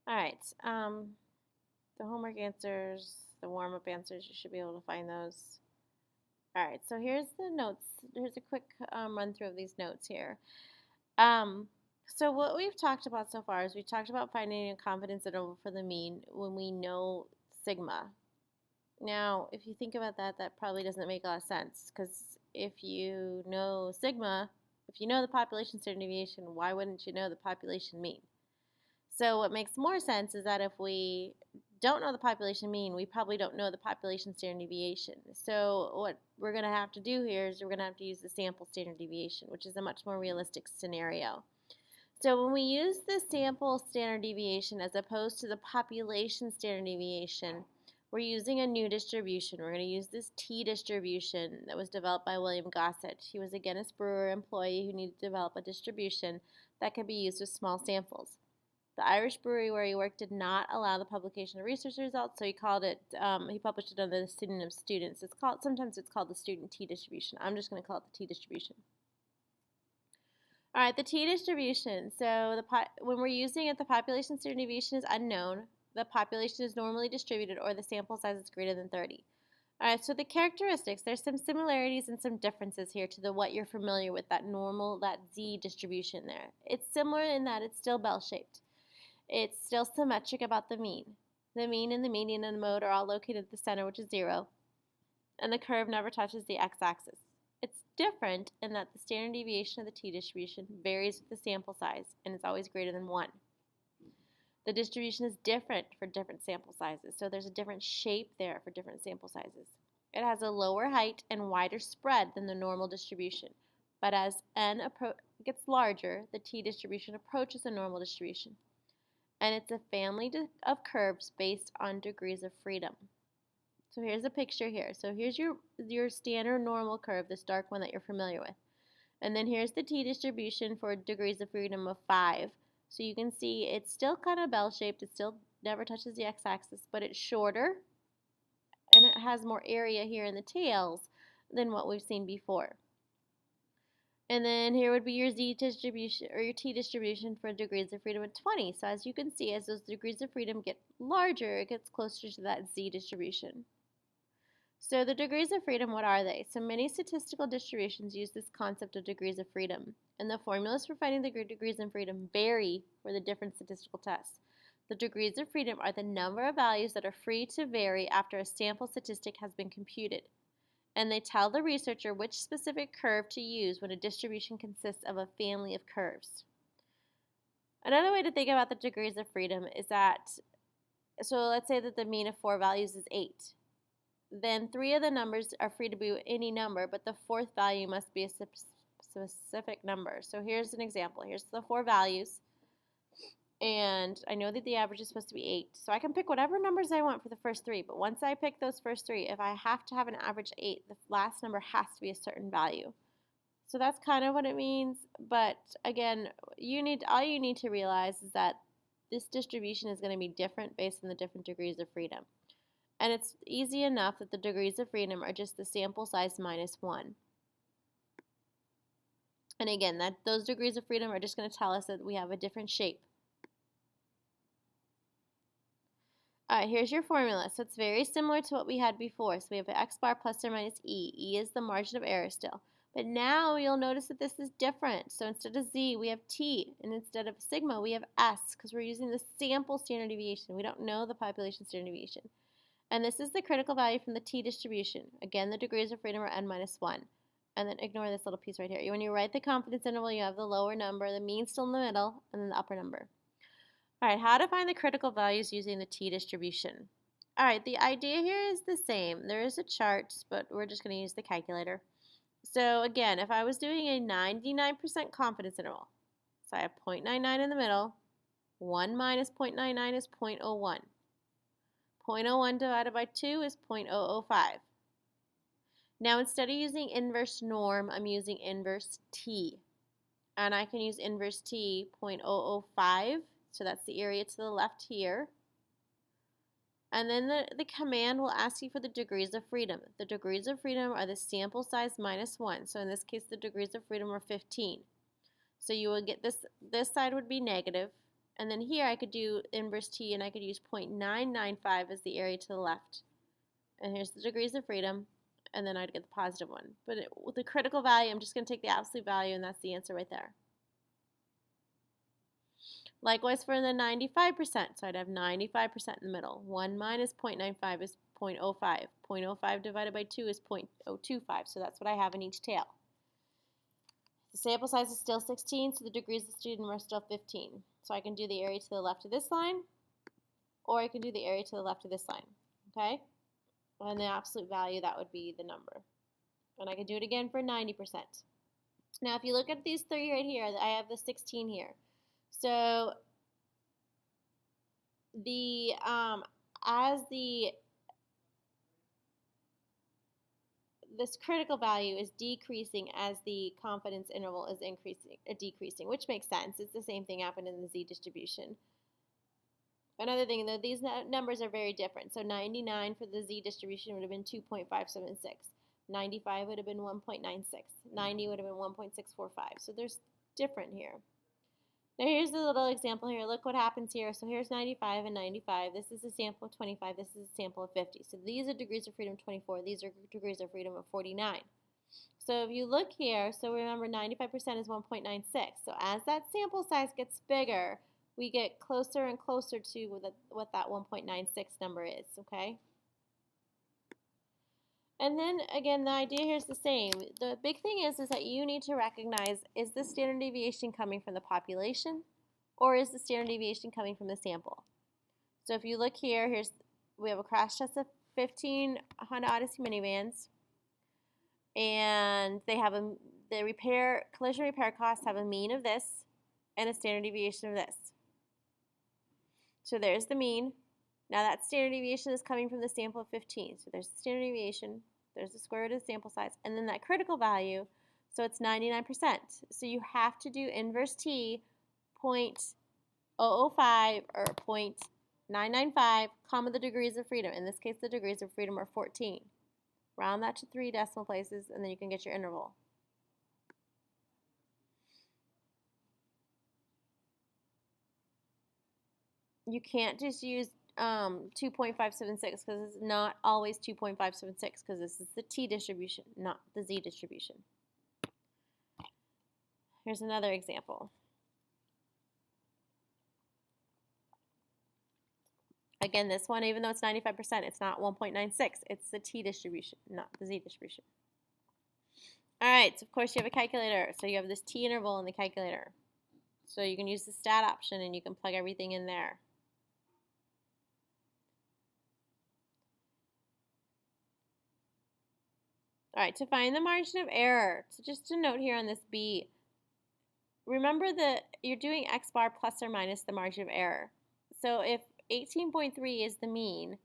All right. The homework answers, the warm-up answers, you should be able to find those. All right, so here's the notes. Here's a quick run through of these notes here. Um, so what we've talked about so far is we've talked about finding a confidence interval for the mean when we know sigma. Now, if you think about that, that probably doesn't make a lot of sense because if you know sigma, if you know the population standard deviation, why wouldn't you know the population mean? So what makes more sense is that if we don't know the population mean, we probably don't know the population standard deviation. So what we're going to have to do here is we're going to have to use the sample standard deviation, which is a much more realistic scenario. So when we use the sample standard deviation as opposed to the population standard deviation, we're using a new distribution. We're going to use this T distribution that was developed by William Gossett. He was a Guinness Brewer employee who needed to develop a distribution that could be used with small samples. The Irish brewery where he worked did not allow the publication of research results, so he called it. He published it under the pseudonym of students. Sometimes it's called the student T distribution. I'm just going to call it the T distribution. All right, the T distribution. So when we're using it, the population standard deviation is unknown. The population is normally distributed, or the sample size is greater than 30. All right, so the characteristics. There's some similarities and some differences here to what you're familiar with, that Z distribution there. It's similar in that it's still bell-shaped. It's still symmetric about the mean. The mean and the median and the mode are all located at the center, which is 0, and the curve never touches the x-axis. It's different in that the standard deviation of the t distribution varies with the sample size, and it's always greater than 1. The distribution is different for different sample sizes, so there's a different shape there for different sample sizes. It has a lower height and wider spread than the normal distribution, but as n gets larger, the t distribution approaches the normal distribution. And it's a family of curves based on degrees of freedom. So here's a picture here. So here's your standard normal curve, this dark one that you're familiar with. And then here's the t distribution for degrees of freedom of 5. So you can see it's still kind of bell-shaped. It still never touches the x-axis, but it's shorter, and it has more area here in the tails than what we've seen before. And then here would be your z distribution or your t distribution for degrees of freedom of 20. So as you can see, as those degrees of freedom get larger, it gets closer to that z distribution. So the degrees of freedom, what are they? So many statistical distributions use this concept of degrees of freedom, and the formulas for finding the degrees of freedom vary for the different statistical tests. The degrees of freedom are the number of values that are free to vary after a sample statistic has been computed, and they tell the researcher which specific curve to use when a distribution consists of a family of curves. Another way to think about the degrees of freedom is that, so let's say that the mean of 4 values is 8. Then 3 of the numbers are free to be any number, but the 4th value must be a specific number. So here's an example. Here's the 4 values. And I know that the average is supposed to be 8. So I can pick whatever numbers I want for the first 3. But once I pick those first 3, if I have to have an average 8, the last number has to be a certain value. So that's kind of what it means. But again, all you need to realize is that this distribution is going to be different based on the different degrees of freedom. And it's easy enough that the degrees of freedom are just the sample size minus 1. And again, those degrees of freedom are just going to tell us that we have a different shape. All right, here's your formula. So it's very similar to what we had before. So we have x bar plus or minus e. E is the margin of error still. But now you'll notice that this is different. So instead of z, we have t. And instead of sigma, we have s because we're using the sample standard deviation. We don't know the population standard deviation. And this is the critical value from the t distribution. Again, the degrees of freedom are n minus 1. And then ignore this little piece right here. When you write the confidence interval, you have the lower number, the mean still in the middle, and then the upper number. All right, how to find the critical values using the t distribution. All right, the idea here is the same. There is a chart, but we're just going to use the calculator. So again, if I was doing a 99% confidence interval, so I have 0.99 in the middle, 1 minus 0.99 is 0.01. 0.01 divided by 2 is 0.005. Now instead of using inverse norm, I'm using inverse t. And I can use inverse t 0.005. So that's the area to the left here. And then the command will ask you for the degrees of freedom. The degrees of freedom are the sample size minus 1. So in this case, the degrees of freedom are 15. So you will get this side would be negative, And then here I could do inverse t, and I could use 0.995 as the area to the left. And here's the degrees of freedom, and then I'd get the positive one. But with the critical value, I'm just going to take the absolute value, and that's the answer right there. Likewise for the 95%, so I'd have 95% in the middle. 1 minus 0.95 is 0.05. 0.05 divided by 2 is 0.025, so that's what I have in each tail. The sample size is still 16, so the degrees of freedom are still 15. So I can do the area to the left of this line, or I can do the area to the left of this line, okay? And the absolute value, that would be the number. And I can do it again for 90%. Now, if you look at these three right here, I have the 16 here. So this critical value is decreasing as the confidence interval is decreasing, which makes sense. It's the same thing happened in the z distribution. Another thing, though, these numbers are very different. So 99 for the z distribution would have been 2.576. 95 would have been 1.96. 90 would have been 1.645. So there's different here. Now here's a little example here. Look what happens here. So here's 95 and 95. This is a sample of 25. This is a sample of 50. So these are degrees of freedom 24. These are degrees of freedom of 49. So if you look here, so remember 95% is 1.96. So as that sample size gets bigger, we get closer and closer to what that 1.96 number is, okay? And then, again, the idea here is the same. The big thing is that you need to recognize, is the standard deviation coming from the population, or is the standard deviation coming from the sample? So if you look here, we have a crash test of 15 Honda Odyssey minivans, and they have the collision repair costs have a mean of this and a standard deviation of this. So there's the mean. Now that standard deviation is coming from the sample of 15. So there's the standard deviation, there's the square root of the sample size, and then that critical value, so it's 99%. So you have to do inverse t 0.005 or 0.995, comma the degrees of freedom. In this case, the degrees of freedom are 14. Round that to 3 decimal places, and then you can get your interval. You can't just use 2.576 because it's not always 2.576 because this is the t distribution, not the z distribution. Here's another example. Again, this one, even though it's 95%, it's not 1.96. It's the t distribution, not the z distribution. All right, so of course you have a calculator. So you have this t interval in the calculator. So you can use the stat option and you can plug everything in there. All right, to find the margin of error, so just a note here on this B, remember that you're doing x bar plus or minus the margin of error. So if 18.3 is the mean,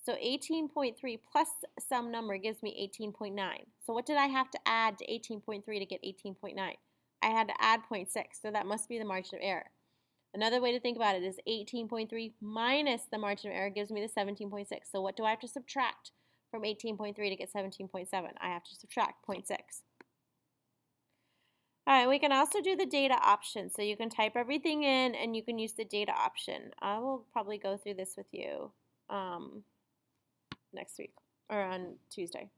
so 18.3 plus some number gives me 18.9. So what did I have to add to 18.3 to get 18.9? I had to add 0.6, so that must be the margin of error. Another way to think about it is 18.3 minus the margin of error gives me the 17.6. So what do I have to subtract from 18.3 to get 17.7? I have to subtract 0.6. All right, we can also do the data option. So you can type everything in and you can use the data option. I will probably go through this with you next week or on Tuesday.